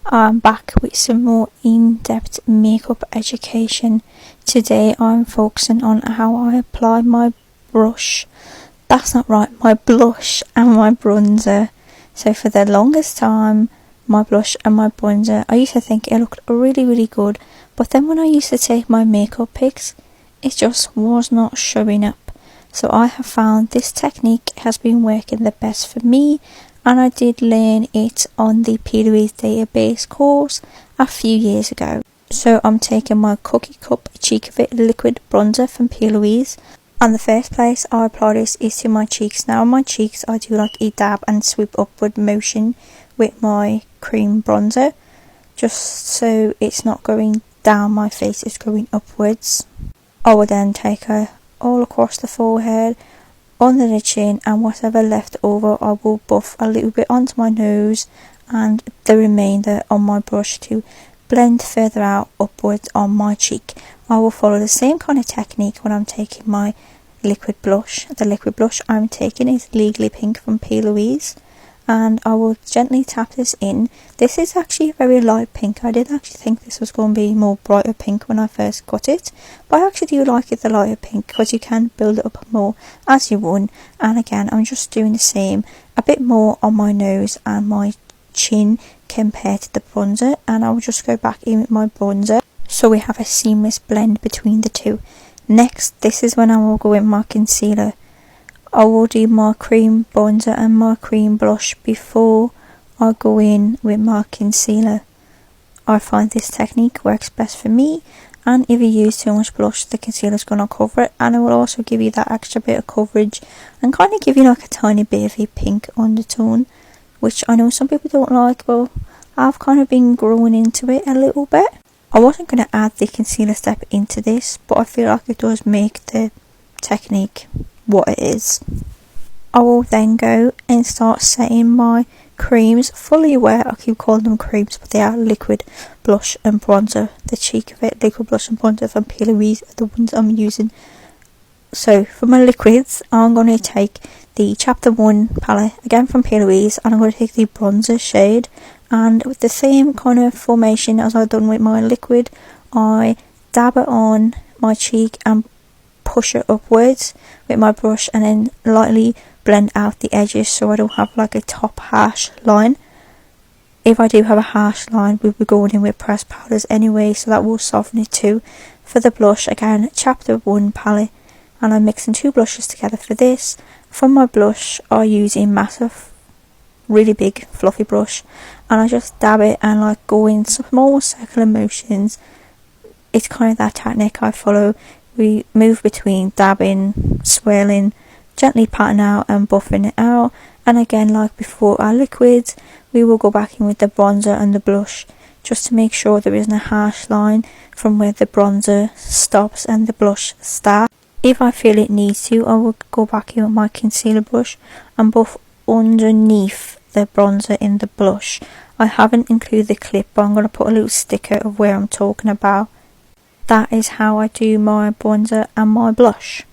I'm back with some more in-depth makeup education. Today I'm focusing on how I apply my brush. That's not right, my blush and my bronzer. So for the longest time, my blush and my bronzer, I used to think it looked really good, but then when I used to take my makeup pics, it just was not showing up. So I have found this technique has been working the best for me, and I did learn it on the P. Louise database course a few years ago. So I'm taking my Cookie Cup Cheek Fit liquid bronzer from P. Louise, and the first place I apply this is to my cheeks. Now on my cheeks I do like a dab and sweep upward motion with my cream bronzer, just so it's not going down my face, it's going upwards. I will then take her all across the forehead, under the chin, and whatever left over I will buff a little bit onto my nose and the remainder on my brush to blend further out upwards on my cheek. I will follow the same kind of technique when I'm taking my liquid blush. The liquid blush I'm taking is Legally Pink from P. Louise, and I will gently tap this in. This is actually a very light pink. I did actually think this was going to be more brighter pink when I first got it, but I actually do like it the lighter pink because you can build it up more as you want. And again, I'm just doing the same, a bit more on my nose and my chin compared to the bronzer, and I will just go back in with my bronzer so we have a seamless blend between the two. Next, this is when I will go in my concealer. I will do my cream bronzer and my cream blush before I go in with my concealer. I find this technique works best for me, and if you use too much blush, the concealer is going to cover it, and it will also give you that extra bit of coverage and kind of give you like a tiny bit of a pink undertone, which I know some people don't like, but I've kind of been growing into it a little bit. I wasn't going to add the concealer step into this, but I feel like it does make the technique what it is. I will then go and start setting my creams, fully aware I keep calling them creams, but they are liquid blush and bronzer. The Cheek of It liquid blush and bronzer from P. Louise are the ones I'm using. So for my liquids, I'm going to take the Chapter 1 palette, again from P. Louise, and I'm going to take the bronzer shade, and with the same kind of formation as I've done with my liquid, I dab it on my cheek and push it upwards with my brush, and then lightly blend out the edges so I don't have like a top harsh line. If I do have a harsh line, we'll be going in with pressed powders anyway, so that will soften it too. For the blush, again, Chapter 1 palette, and I'm mixing two blushes together for this. For my blush, I use a massive, really big fluffy brush, and I just dab it and like go in small circular motions. It's kind of that technique I follow. We move between dabbing, swirling, gently patting out and buffing it out. And again, like before our liquids, we will go back in with the bronzer and the blush, just to make sure there isn't a harsh line from where the bronzer stops and the blush starts. If I feel it needs to, I will go back in with my concealer brush and buff underneath the bronzer in the blush. I haven't included the clip, but I'm going to put a little sticker of where I'm talking about. That is how I do my bronzer and my blush.